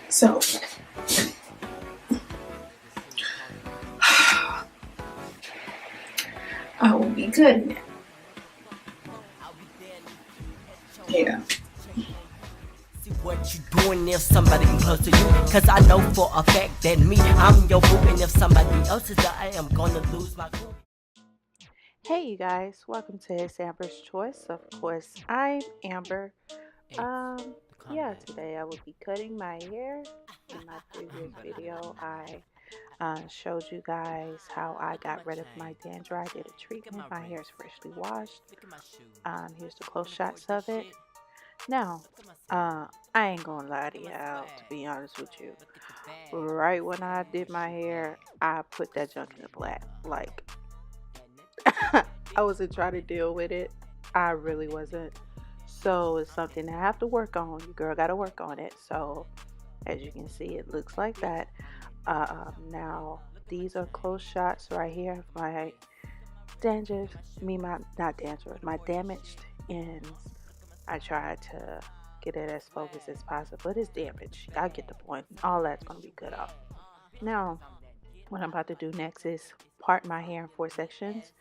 So, I will be cutting it. Yeah. See what you doing if somebody close to you, cause I know for a fact that me, I'm your boo, and if somebody else is there, I am gonna lose my cool. Hey you guys, welcome to It's Amber's Choice. Of course, I'm Amber. Yeah, today I will be cutting my hair. In my previous video, I showed you guys how I got rid of my dandruff. I did a treatment. My hair is freshly washed. Here's the close shots of it. Now, I ain't gonna lie to y'all, to be honest with you. Right when I did my hair, I put that junk in the black. Like, I wasn't trying to deal with it. I really wasn't. So it's something I have to work on. Your girl got to work on it. So as you can see, it looks like that. Now these are close shots right here of my dandruff. Not dandruff. My damaged ends. I tried to get it as focused as possible, but it's damaged. I get the point. All that's gonna be cut off. Now, what I'm about to do next is part my hair in 4 sections,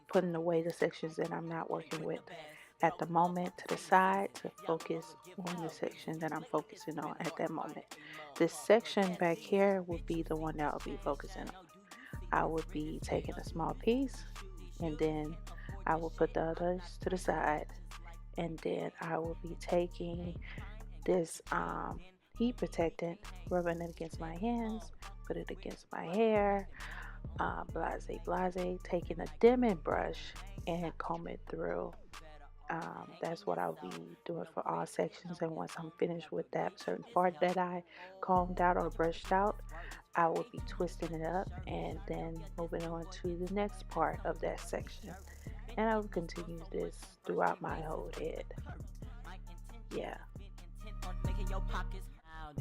putting away the sections that I'm not working with at the moment to the side to focus on the section that I'm focusing on at that moment. This section back here will be the one that I'll be focusing on. I would be taking a small piece and then I will put the others to the side, and then I will be taking this heat protectant, rubbing it against my hands, put it against my hair, blase, taking a dimming brush and comb it through. That's what I'll be doing for all sections, and once I'm finished with that certain part that I combed out or brushed out, I will be twisting it up and then moving on to the next part of that section, and I will continue this throughout my whole head. Yeah.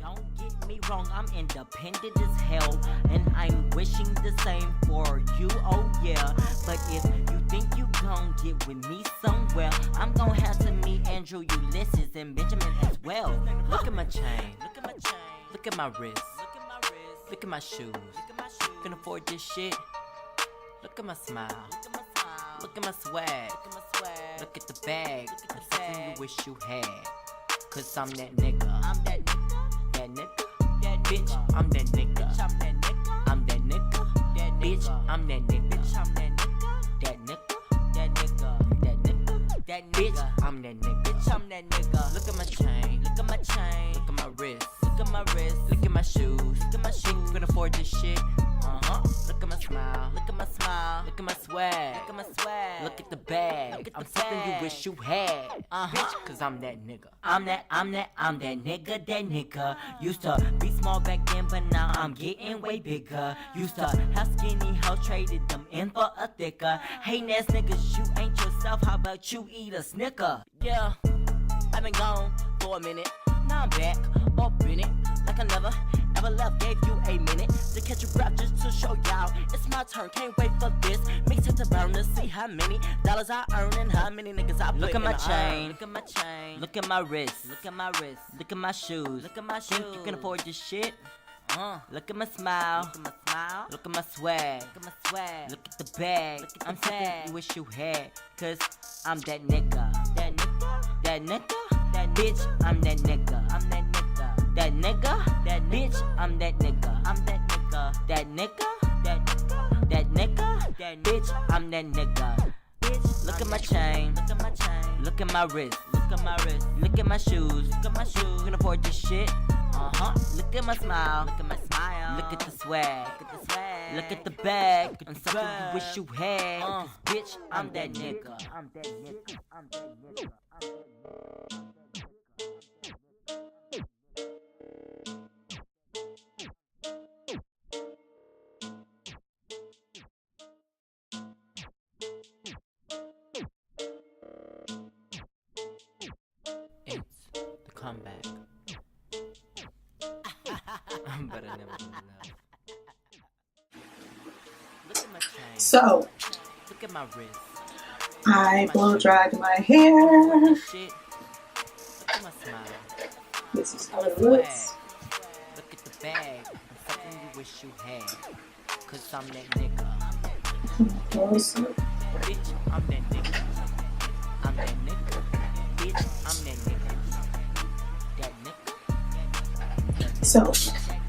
Don't get me wrong, I'm independent as hell, and I'm wishing the same for you, oh yeah. But if you think you gon' get with me somewhere, I'm gon' have to meet Andrew, Ulysses, and Benjamin as well. Look at my chain, look at my wrist, look at my shoes. Can afford this shit? Look at my smile, look at my swag, look at the bag. I'm something you wish you had, cause I'm that nigga. That bitch, I'm that nigga. I'm that nigga. Bitch, I'm that nigga. That bitch, I'm that nigga. Look at my chain, look at my wrist, look at my shoes. Think you can afford this shit? Look at my smile, look at my swag, look at the bag. I'm something you wish you had, bitch, cause I'm that nigga. I'm that nigga. Used to be small back then, but now I'm getting way bigger. Used to have skinny hoes, traded them in for a thicker. Hating ass niggas, you ain't yourself, how about you eat a Snicker? Yeah, I've been gone for a minute, now I'm back, up in it, like I never ever left. Gave you a minute to catch a rap just to show y'all it's my turn. Can't wait for this mix it to burn to see how many dollars I earn and how many niggas I put. Look at my chain, look at my wrist, look at my shoes. Think you can afford this shit? Look at my smile, look at my swag, look at the bag. I'm something you wish you had, cause I'm that nigga. That bitch, I'm that nigga. That bitch, I'm that nigga. That bitch, I'm that nigga. Bitch, look at my chain, look at my wrist, look at my shoes. You can afford this shit? Look at my smile, look at the swag, look at the bag. I'm something you wish you had, cause bitch, I'm that nigga. It's the comeback. But I never do enough. Look at my chain. So, Look at my wrist. I blow dried my hair. Shit. Look at my smile. This is how Look it at the looks. swag. Look at the bag. I'm something you wish you had. Cause I'm that nigga. Close up. Bitch, I'm that nigga. I'm that nigga. Bitch, I'm that nigga. That nigga. So,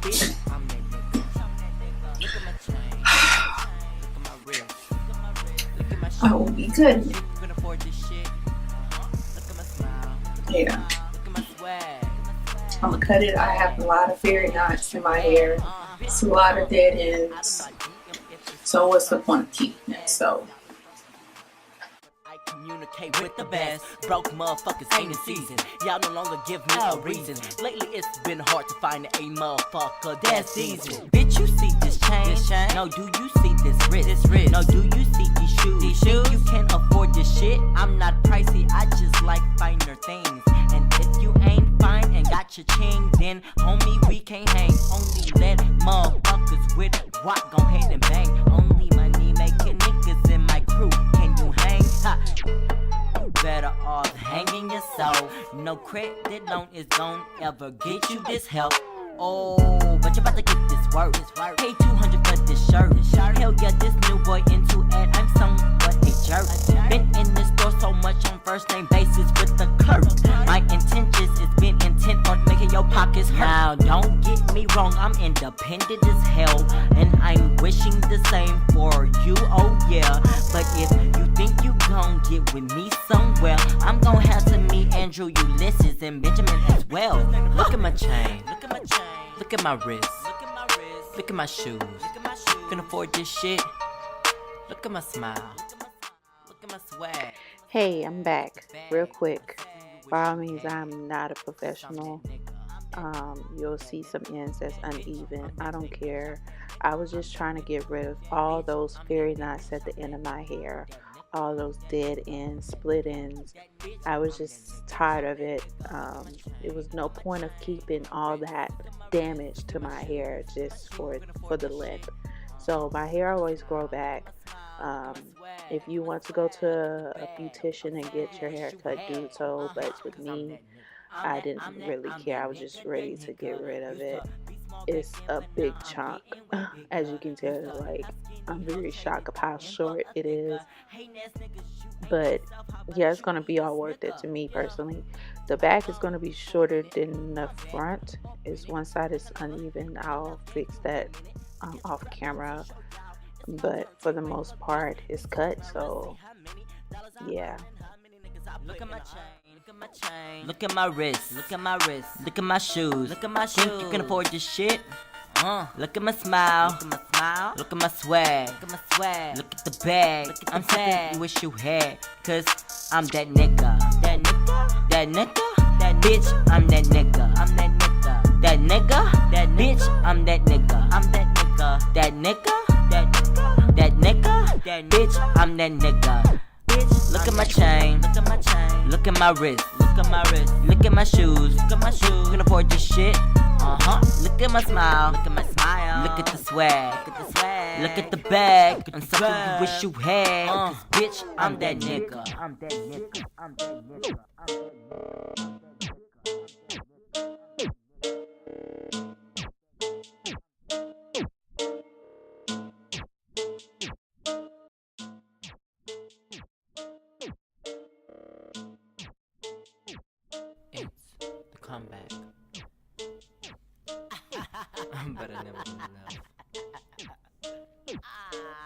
Bitch, I'm that nigga. Look at my chain. Look at my wrist. Look at my shoes. I will be cutting You it. can afford this shit. Look at my smile. Yeah, Look at my swag. I'm gonna cut it. I have a lot of fairy knots in my hair. It's a lot of dead ends. So what's the point of keeping it? So, I communicate with the best. Broke motherfuckers ain't in season. Y'all no longer give me a reason. Lately it's been hard to find a motherfucker that's seasoned. Bitch, you see this chain? No, do you see this wrist? No, do you see these shoes? Think you can afford this shit? I'm not pricey, I just like finer things. And if you ain't fine and got your chain, then homie, we can't hang. Only let motherfuckers with what go ahead and bang. Only money making niggas in my crew. Can you hang? Ha. You better off hanging yourself. No credit loan is gon' ever get you this help. Oh, but you about to get this work. Pay 200 for this shirt. Hell yeah, this new boy into it. I'm somewhat a jerk. Been in the store so much on first name basis with the clerk. My intentions is been intent on making your pockets hurt. Now, don't get me wrong, I'm independent as hell, and I'm wishing the same for you. Oh yeah, but if you think you gon' get with me somewhere, I'm gon' have to meet Andrew, Ulysses, and Benjamin as well. Look at my chain. Look at my chain. Look at my wrist. Look at my wrist. Look at my shoes. Look at my shoes. Can afford this shit. Look at my smile. Look at my swag. Hey, I'm back real quick. By all means, I'm not a professional. You'll see some ends that's uneven. I don't care. I was just trying to get rid of all those fairy knots at the end of my hair, all those dead ends, split ends. I was just tired of it. It was no point of keeping all that damage to my hair just for the length. So my hair always grow back. If you want to go to a beautician and get your hair cut, do so. But with me, I didn't really care. I was just ready to get rid of it. It's a big chunk. As you can tell, like, I'm very shocked of how short it is. But yeah, it's going to be all worth it to me personally. The back is going to be shorter than the front. It's one side is uneven. I'll fix that off camera. But for the most part, it's cut. So yeah. Look at my chain, look at my chain, look at my wrist, look at my wrist, look at my shoes, look at my shoes. Think you can afford this shit? Look at my smile, look at my smile, look at my swag, look at my swag, look at the bag, look at I'm something you wish you had, cause I'm that nigga, that nigga, that nigga, that bitch, I'm that nigga, I'm that nigga, that nigga, that bitch, I'm that nigga, I'm that nigga, that nigga, that nigga, that nigga, that bitch, I'm that nigga. Look at my chain, look at my chain, look at my wrist, look at my wrist, look at my shoes, look at my shoes. Can afford this shit? Look at my smile, look at my smile, look at the swag, look at the swag, look at the bag. I'm something you wish you had, cause bitch, I'm that nigga, I'm that nigga, I'm that nigga, I'm that nigga. It's the comeback. But I never knew love.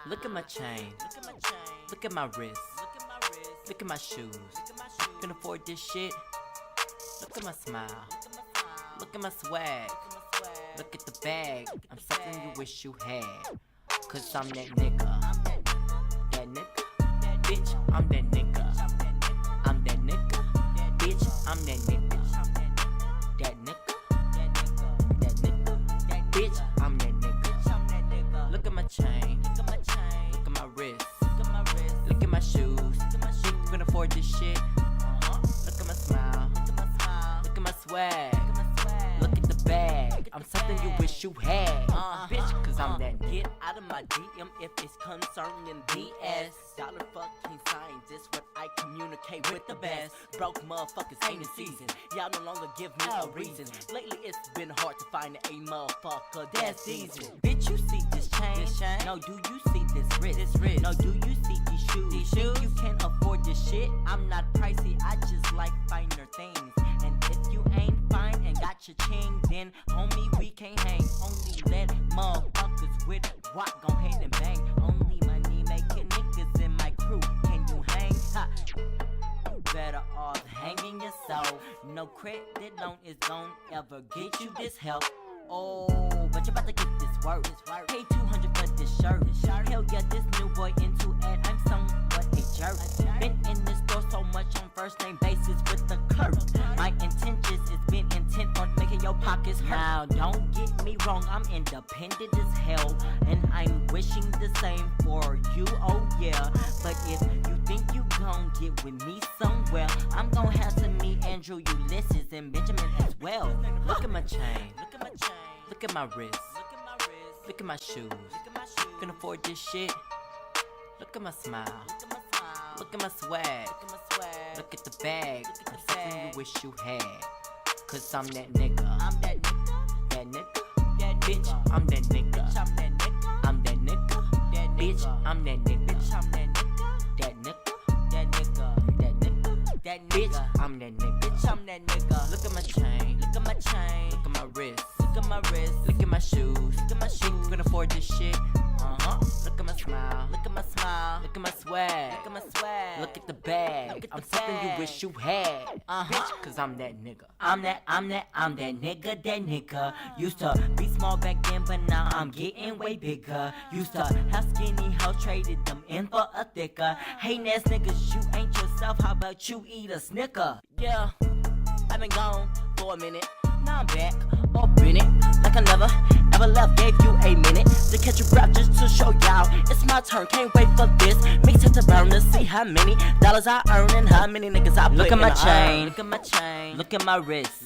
Look at my chain. Look at my wrist. Look at my shoes. Can afford this shit? Look at my smile. Look at my swag. Look at the bag. I'm something you wish you had. Cause I'm that nigga. That nigga. Bitch, I'm that nigga. I'm that nigga. Bitch, I'm that nigga. That nigga. That nigga. Bitch, I'm that nigga. Look at my chain. Look at my wrist. Look at my shoes. Think you can afford this shit? Look at my smile. Look at my swag. Look at the bag. I'm something you wish you had. Bitch, cause I'm that get out of my DM if it's concerning BS. Dollar fucking signs, this what I communicate with the best. Broke motherfuckers ain't in season. Y'all no longer give me a reason. Lately it's been hard to find a motherfucker that's easy. Bitch, you see this chain? No, do you see this wrist? No, do you see these shoes? Think you can't afford this shit? I'm not pricey, I just like finer things. And if you ain't fine and got your ching, then homie, we can't hang. Only let motherfuckers with what gon' ahead and bang. Only money making niggas in my crew. Can you hang? Ha. You better off hanging yourself. No credit loan is gon' ever get you this help. Oh, but you about to get this work. Pay 200 for this shirt. Hell yeah, this new boy into it. I'm somewhat a jerk. Been in the store so much on first name basis with the clerk. My intentions is been intent on making your pockets hurt. Now, don't get me wrong, I'm independent as hell, and I'm wishing the same for you. Oh yeah, but if you think you gon' get with me somewhere, I'm gon' have to meet Andrew, Ulysses, and Benjamin as well. Look at my chain. Look at my wrist. Look at my shoes. Can afford this shit. Look at my smile. Look at my swag. Look at the bag. That's something you wish you had. Cause I'm that nigga. That nigga. Bitch, I'm that nigga. I'm that nigga. Bitch, I'm that nigga. That nigga. That bitch, I'm that nigga. Look at my chain. Look at my wrist. Look at my shoes. Think you can afford this shit? Look at my smile. Look at my swag. Look at the bag. I'm something you wish you had. Bitch, cause I'm that nigga. I'm that nigga. Used to be small back then, but now I'm getting way bigger. Used to have skinny hoes, traded them in for a thicker. Hating ass niggas, you ain't yourself. How about you eat a Snicker? Yeah, I've been gone for a minute. Now I'm back, up in it, like I never ever left. Gave you a minute to catch a breath just to show y'all it's my turn. Can't wait for this mix it to burn to see how many dollars I earn and how many niggas I put. Look at my chain, look at my wrist.